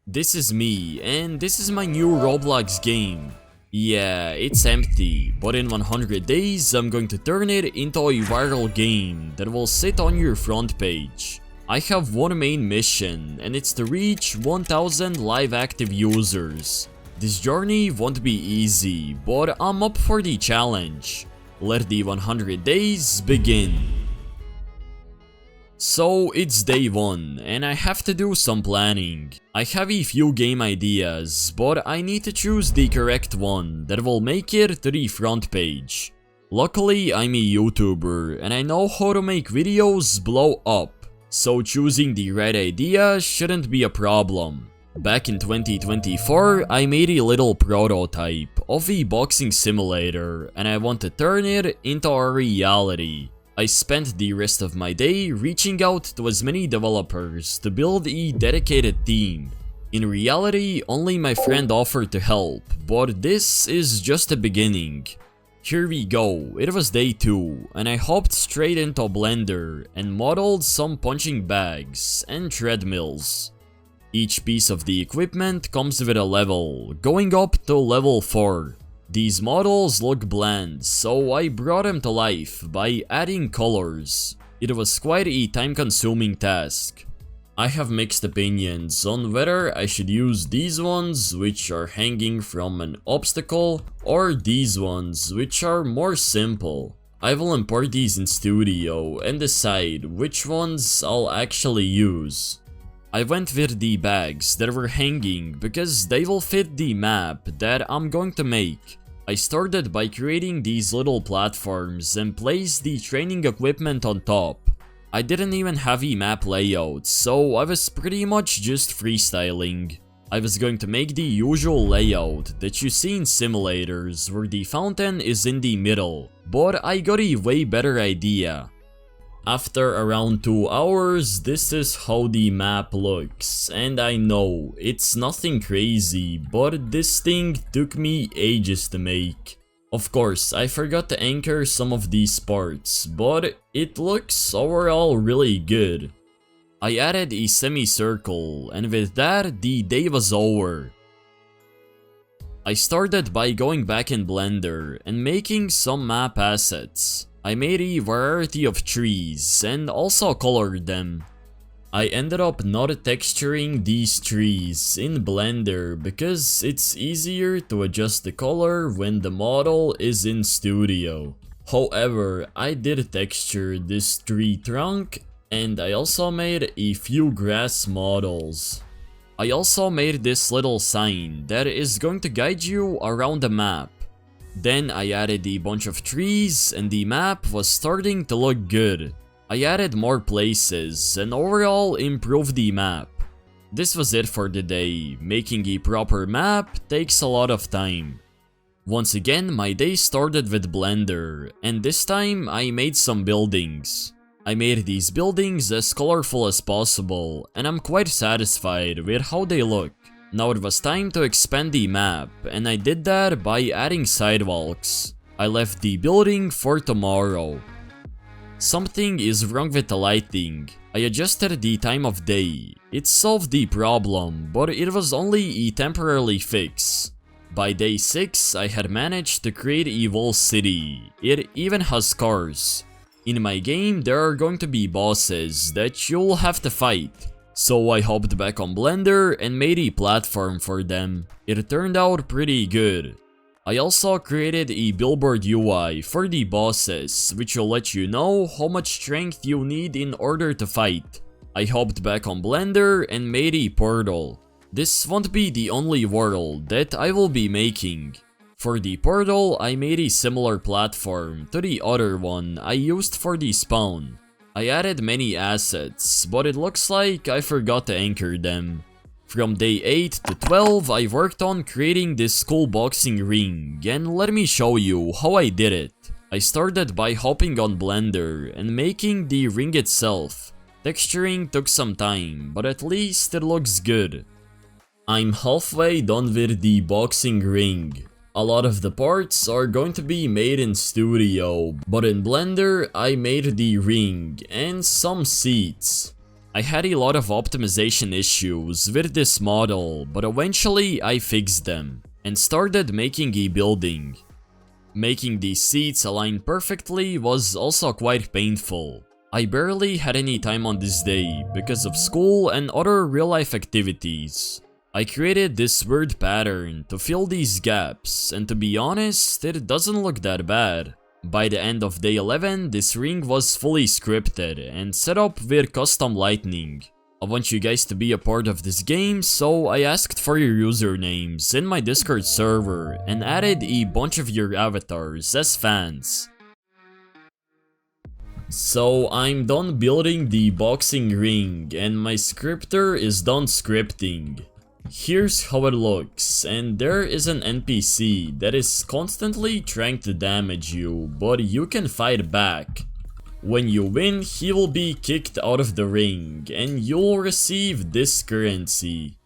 This is me, and this is my new Roblox game. Yeah, it's empty, but in 100 days I'm going to turn it into a viral game that will sit on your front page. I have one main mission, and it's to reach 1000 live active users. This journey won't be easy, but I'm up for the challenge. Let the 100 days begin. So it's day 1, and I have to do some planning. I have a few game ideas, but I need to choose the correct one that will make it to the front page. Luckily, I'm a YouTuber, and I know how to make videos blow up, so choosing the right idea shouldn't be a problem. Back in 2024, I made a little prototype of a boxing simulator, and I want to turn it into a reality. I spent the rest of my day reaching out to as many developers to build a dedicated team. In reality, only my friend offered to help, but this is just the beginning. Here we go, it was day 2, and I hopped straight into Blender and modeled some punching bags and treadmills. Each piece of the equipment comes with a level, going up to level 4. These models look bland, so I brought them to life by adding colors. It was quite a time-consuming task. I have mixed opinions on whether I should use these ones which are hanging from an obstacle or these ones which are more simple. I will import these in Studio and decide which ones I'll actually use. I went with the bags that were hanging because they will fit the map that I'm going to make. I started by creating these little platforms and placed the training equipment on top. I didn't even have a map layout, so I was pretty much just freestyling. I was going to make the usual layout that you see in simulators where the fountain is in the middle, but I got a way better idea. After around 2 hours, this is how the map looks, and I know, it's nothing crazy, but this thing took me ages to make. Of course, I forgot to anchor some of these parts, but it looks overall really good. I added a semicircle, and with that, the day was over. I started by going back in Blender and making some map assets. I made a variety of trees and also colored them. I ended up not texturing these trees in Blender because it's easier to adjust the color when the model is in Studio. However, I did texture this tree trunk, and I also made a few grass models. I also made this little sign that is going to guide you around the map. Then I added a bunch of trees and the map was starting to look good. I added more places and overall improved the map. This was it for the day. Making a proper map takes a lot of time. Once again, my day started with Blender, and this time I made some buildings. I made these buildings as colorful as possible, and I'm quite satisfied with how they look. Now it was time to expand the map, and I did that by adding sidewalks. I left the building for tomorrow. Something is wrong with the lighting. I adjusted the time of day. It solved the problem, but it was only a temporary fix. By day 6, I had managed to create a whole city. It even has cars. In my game, there are going to be bosses that you'll have to fight. So I hopped back on Blender and made a platform for them. It turned out pretty good. I also created a billboard UI for the bosses, which will let you know how much strength you need in order to fight. I hopped back on Blender and made a portal. This won't be the only world that I will be making. For the portal, I made a similar platform to the other one I used for the spawn. I added many assets, but it looks like I forgot to anchor them. From day 8 to 12, I worked on creating this cool boxing ring, and let me show you how I did it. I started by hopping on Blender and making the ring itself. Texturing took some time, but at least it looks good. I'm halfway done with the boxing ring. A lot of the parts are going to be made in Studio, but in Blender I made the ring and some seats. I had a lot of optimization issues with this model, but eventually I fixed them and started making a building. Making these seats align perfectly was also quite painful. I barely had any time on this day because of school and other real-life activities. I created this weird pattern to fill these gaps, and to be honest, it doesn't look that bad. By the end of day 11, this ring was fully scripted and set up with custom lighting. I want you guys to be a part of this game, so I asked for your usernames in my Discord server and added a bunch of your avatars as fans. So I'm done building the boxing ring and my scripter is done scripting. Here's how it looks, and there is an NPC that is constantly trying to damage you, but you can fight back. When you win, he will be kicked out of the ring, and you'll receive this currency.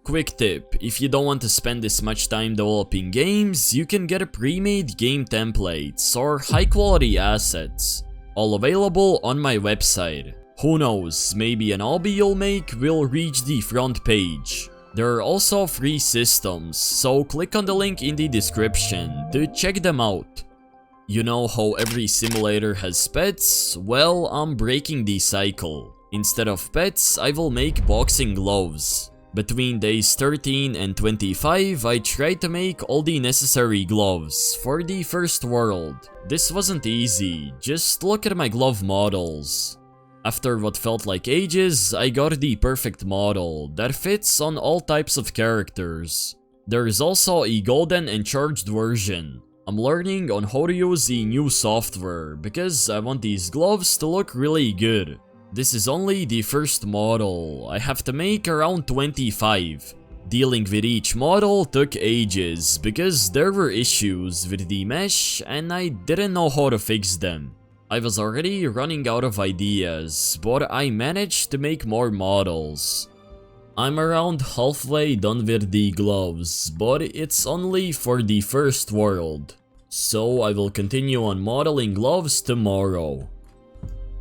Quick tip, if you don't want to spend this much time developing games, you can get pre-made game templates or high quality assets, all available on my website. Who knows, maybe an hobby you'll make will reach the front page. There are also free systems, so click on the link in the description to check them out. You know how every simulator has pets? Well, I'm breaking the cycle. Instead of pets, I will make boxing gloves. Between days 13 and 25, I tried to make all the necessary gloves for the first world. This wasn't easy, just look at my glove models. After what felt like ages, I got the perfect model that fits on all types of characters. There is also a golden and charged version. I'm learning on how to use the new software because I want these gloves to look really good. This is only the first model, I have to make around 25. Dealing with each model took ages because there were issues with the mesh and I didn't know how to fix them. I was already running out of ideas, but I managed to make more models. I'm around halfway done with the gloves, but it's only for the first world. So I will continue on modeling gloves tomorrow.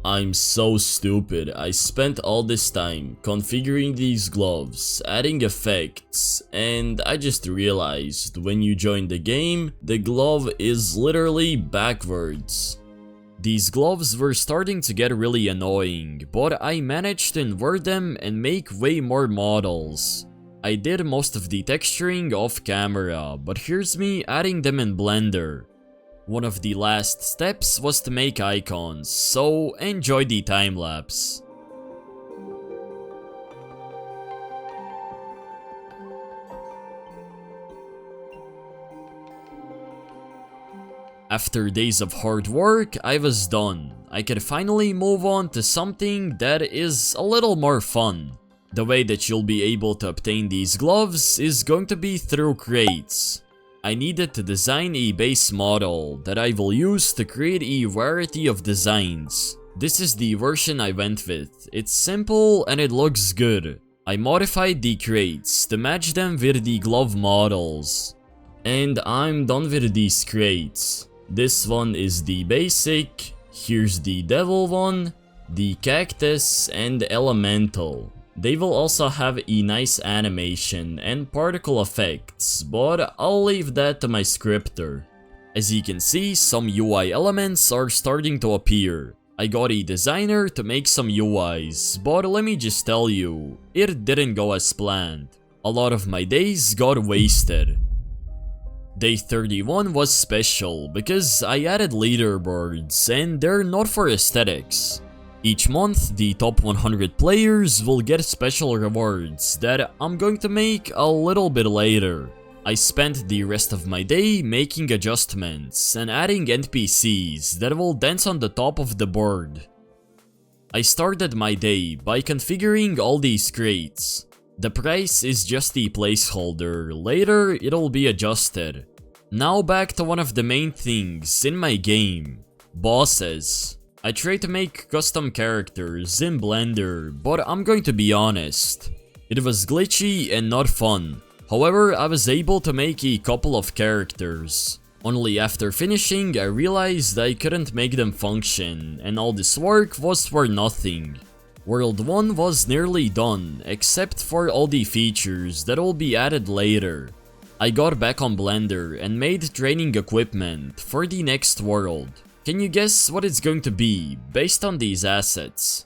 I'm so stupid, I spent all this time configuring these gloves, adding effects, and I just realized when you join the game, the glove is literally backwards. These gloves were starting to get really annoying, but I managed to invert them and make way more models. I did most of the texturing off camera, but here's me adding them in Blender. One of the last steps was to make icons, so enjoy the time lapse. After days of hard work, I was done. I could finally move on to something that is a little more fun. The way that you'll be able to obtain these gloves is going to be through crates. I needed to design a base model that I will use to create a variety of designs. This is the version I went with. It's simple and it looks good. I modified the crates to match them with the glove models. And I'm done with these crates. This one is the basic, here's the devil one, the cactus, and elemental. They will also have a nice animation and particle effects, but I'll leave that to my scripter. As you can see, some UI elements are starting to appear. I got a designer to make some UIs, but let me just tell you, it didn't go as planned. A lot of my days got wasted. Day 31 was special because I added leaderboards and they're not for aesthetics. Each month, the top 100 players will get special rewards that I'm going to make a little bit later. I spent the rest of my day making adjustments and adding NPCs that will dance on the top of the board. I started my day by configuring all these crates. The price is just a placeholder, later it'll be adjusted. Now back to one of the main things in my game, bosses. I tried to make custom characters in Blender, but I'm going to be honest, it was glitchy and not fun. However, I was able to make a couple of characters. Only after finishing, I realized I couldn't make them function, and all this work was for nothing. World 1 was nearly done, except for all the features that will be added later. I got back on Blender and made training equipment for the next world. Can you guess what it's going to be, based on these assets?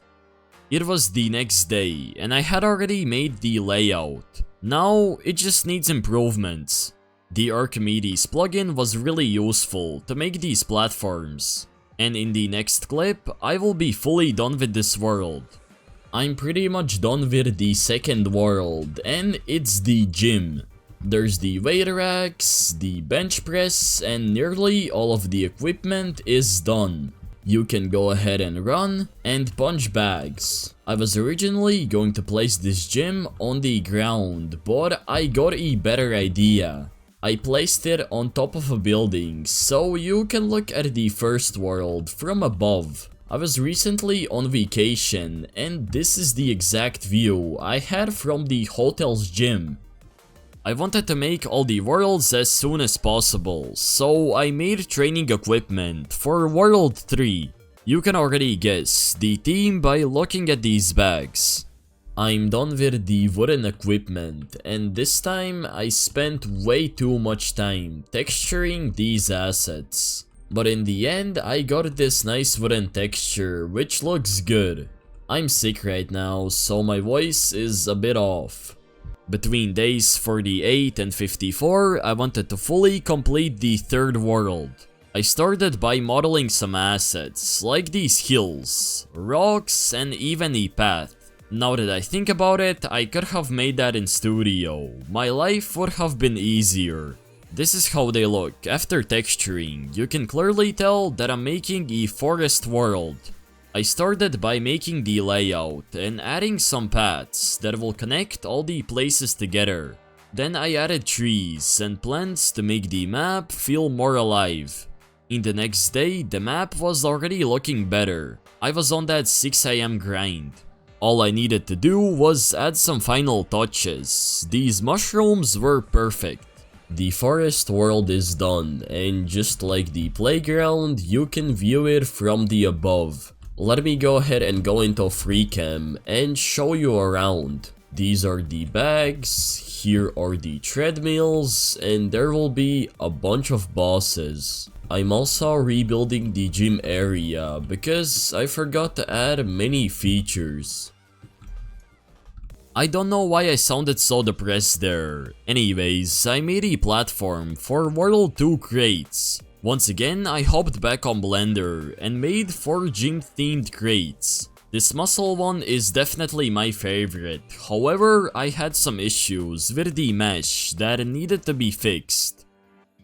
It was the next day, and I had already made the layout. Now, it just needs improvements. The Archimedes plugin was really useful to make these platforms. And in the next clip, I will be fully done with this world. I'm pretty much done with the second world, and it's the gym. There's the weight racks, the bench press, and nearly all of the equipment is done. You can go ahead and run and punch bags. I was originally going to place this gym on the ground, but I got a better idea. I placed it on top of a building, so you can look at the first world from above. I was recently on vacation, and this is the exact view I had from the hotel's gym. I wanted to make all the worlds as soon as possible, so I made training equipment for World 3. You can already guess the theme by looking at these bags. I'm done with the wooden equipment, and this time I spent way too much time texturing these assets. But in the end I got this nice wooden texture which looks good. I'm sick right now, so my voice is a bit off. Between days 48 and 54, I wanted to fully complete the third world. I started by modeling some assets, like these hills, rocks, and even a path. Now that I think about it, I could have made that in studio. My life would have been easier. This is how they look after texturing. You can clearly tell that I'm making a forest world. I started by making the layout and adding some paths that will connect all the places together. Then I added trees and plants to make the map feel more alive. In the next day, the map was already looking better. I was on that 6 AM grind. All I needed to do was add some final touches. These mushrooms were perfect. The forest world is done, and just like the playground, you can view it from the above. Let me go ahead and go into free cam and show you around. These are the bags, here are the treadmills, and there will be a bunch of bosses. I'm also rebuilding the gym area because I forgot to add many features. I don't know why I sounded so depressed there. Anyways, I made a platform for World 2 crates. Once again, I hopped back on Blender and made 4 gym themed crates. This muscle one is definitely my favorite, however I had some issues with the mesh that needed to be fixed.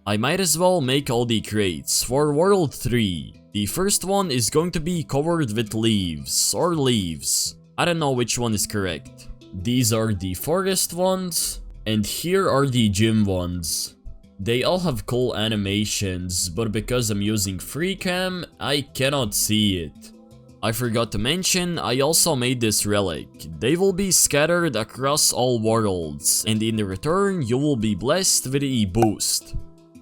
I might as well make all the crates for World 3. The first one is going to be covered with leaves, or leaves. I don't know which one is correct. These are the forest ones, and here are the gym ones. They all have cool animations, but because I'm using free cam, I cannot see it. I forgot to mention, I also made this relic. They will be scattered across all worlds, and in return, you will be blessed with a boost.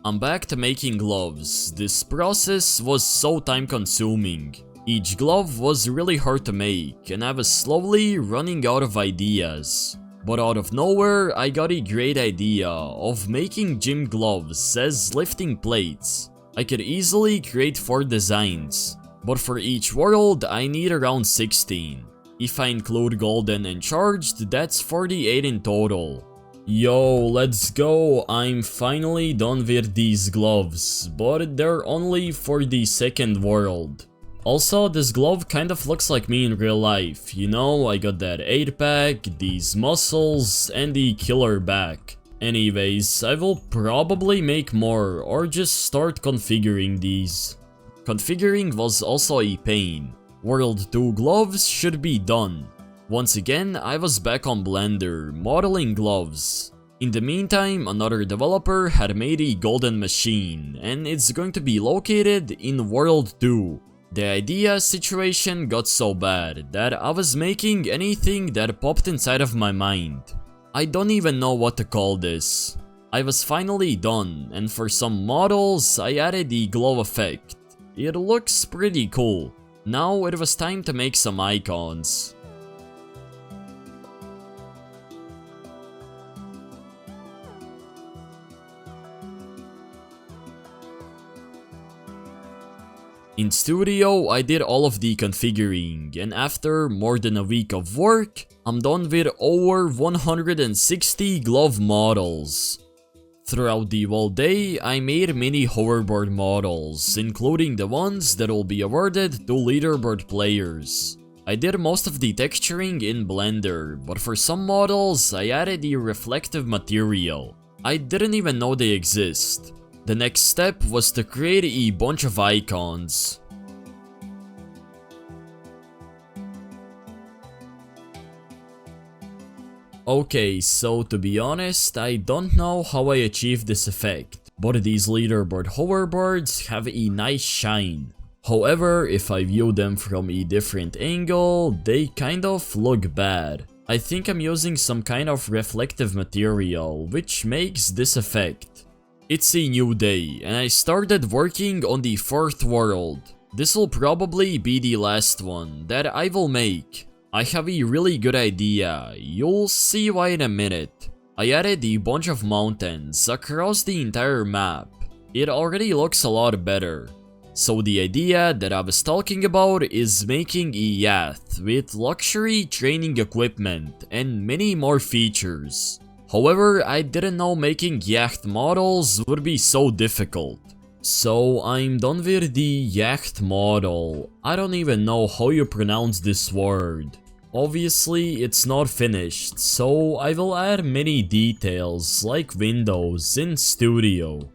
I'm back to making gloves. This process was so time consuming. Each glove was really hard to make, and I was slowly running out of ideas. But out of nowhere, I got a great idea of making gym gloves as lifting plates. I could easily create 4 designs, but for each world I need around 16. If I include golden and charged, that's 48 in total. Yo, let's go, I'm finally done with these gloves, but they're only for the second world. Also, this glove kind of looks like me in real life, you know, I got that 8-pack, these muscles, and the killer back. Anyways, I will probably make more, or just start configuring these. Configuring was also a pain. World 2 gloves should be done. Once again, I was back on Blender, modeling gloves. In the meantime, another developer had made a golden machine, and it's going to be located in World 2. The idea situation got so bad that I was making anything that popped inside of my mind. I don't even know what to call this. I was finally done, and for some models I added the glow effect. It looks pretty cool. Now it was time to make some icons. In Studio, I did all of the configuring, and after more than a week of work, I'm done with over 160 glove models. Throughout the whole day, I made many hoverboard models, including the ones that will be awarded to leaderboard players. I did most of the texturing in Blender, but for some models, I added the reflective material. I didn't even know they exist. The next step was to create a bunch of icons. Okay, so to be honest, I don't know how I achieved this effect, but these leaderboard hoverboards have a nice shine. However, if I view them from a different angle, they kind of look bad. I think I'm using some kind of reflective material, which makes this effect. It's a new day, and I started working on the 4th world. This will probably be the last one that I will make. I have a really good idea, you'll see why in a minute. I added a bunch of mountains across the entire map. It already looks a lot better. So the idea that I was talking about is making a yacht with luxury training equipment and many more features. However, I didn't know making yacht models would be so difficult. So I'm done with the yacht model. I don't even know how you pronounce this word. Obviously, it's not finished, so I will add many details like windows in Studio.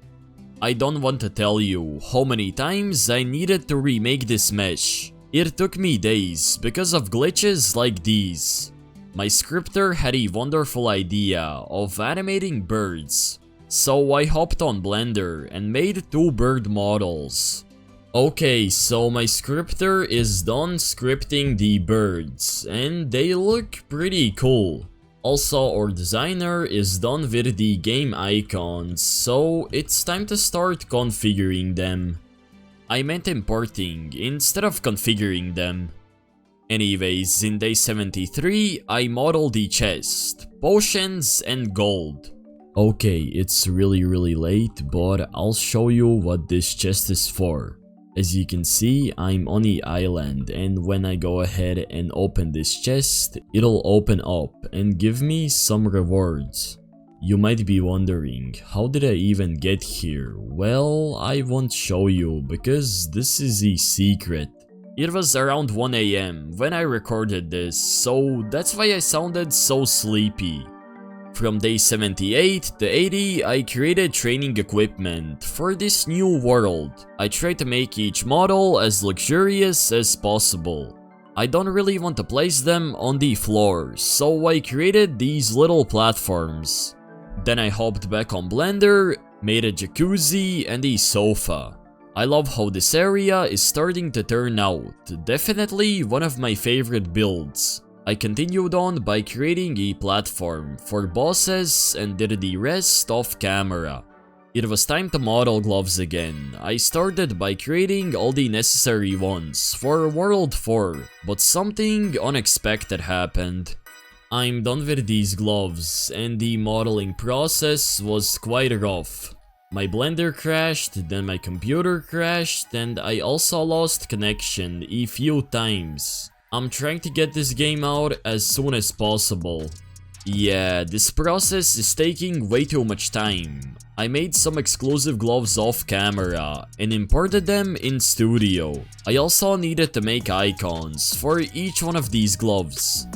I don't want to tell you how many times I needed to remake this mesh. It took me days because of glitches like these. My scripter had a wonderful idea of animating birds. So I hopped on Blender and made 2 bird models. Okay, so my scripter is done scripting the birds, and they look pretty cool. Also, our designer is done with the game icons, so it's time to start configuring them. I meant importing instead of configuring them. Anyways, in day 73, I modeled the chest, potions and gold. Okay, it's really late, but I'll show you what this chest is for. As you can see, I'm on the island, and when I go ahead and open this chest, it'll open up and give me some rewards. You might be wondering, how did I even get here? Well, I won't show you because this is a secret. It was around 1 AM when I recorded this, so that's why I sounded so sleepy. From day 78 to 80, I created training equipment for this new world. I tried to make each model as luxurious as possible. I don't really want to place them on the floor, so I created these little platforms. Then I hopped back on Blender, made a jacuzzi and a sofa. I love how this area is starting to turn out, definitely one of my favorite builds. I continued on by creating a platform for bosses and did the rest off camera. It was time to model gloves again. I started by creating all the necessary ones for World 4, but something unexpected happened. I'm done with these gloves, and the modeling process was quite rough. My Blender crashed, then my computer crashed, and I also lost connection a few times. I'm trying to get this game out as soon as possible. Yeah, this process is taking way too much time. I made some exclusive gloves off camera and imported them in Studio. I also needed to make icons for each one of these gloves.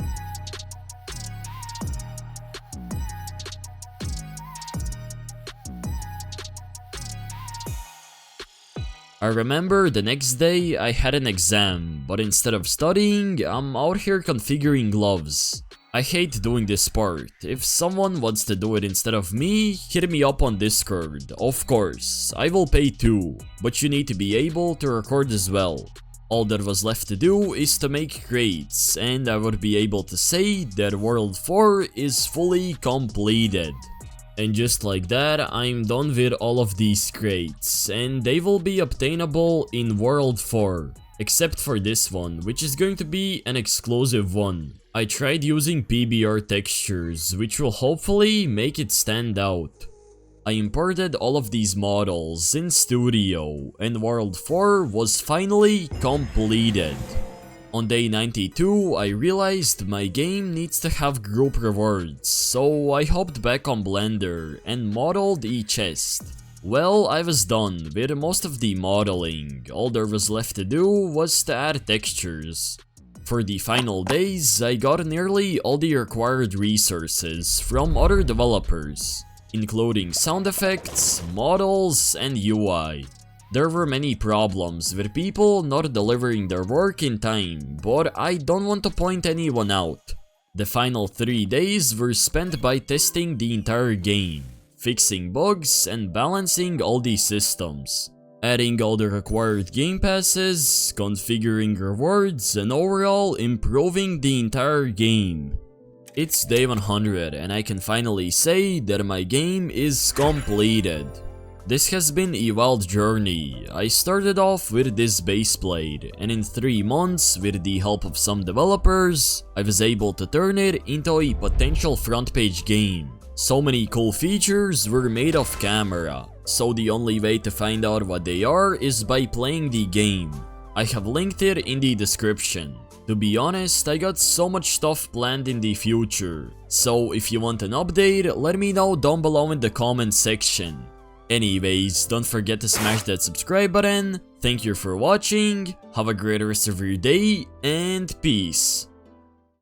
I remember the next day I had an exam, but instead of studying, I'm out here configuring gloves. I hate doing this part. If someone wants to do it instead of me, hit me up on Discord. Of course, I will pay too, but you need to be able to record as well. All that was left to do is to make crates, and I would be able to say that World 4 is fully completed. And just like that, I'm done with all of these crates, and they will be obtainable in World 4. Except for this one, which is going to be an exclusive one. I tried using PBR textures, which will hopefully make it stand out. I imported all of these models in Studio, and World 4 was finally completed. On day 92, I realized my game needs to have group rewards, so I hopped back on Blender and modeled each chest. Well, I was done with most of the modeling. All there was left to do was to add textures. For the final days, I got nearly all the required resources from other developers, including sound effects, models, and UI. There were many problems with people not delivering their work in time, but I don't want to point anyone out. The final 3 days were spent by testing the entire game, fixing bugs, and balancing all the systems, adding all the required game passes, configuring rewards, and overall improving the entire game. It's day 100 and I can finally say that my game is completed. This has been a wild journey. I started off with this base plate, and in 3 months, with the help of some developers, I was able to turn it into a potential front page game. So many cool features were made off camera, so the only way to find out what they are is by playing the game. I have linked it in the description. To be honest, I got so much stuff planned in the future, so if you want an update, let me know down below in the comment section. Anyways, don't forget to smash that subscribe button. Thank you for watching, have a great rest of your day, and peace.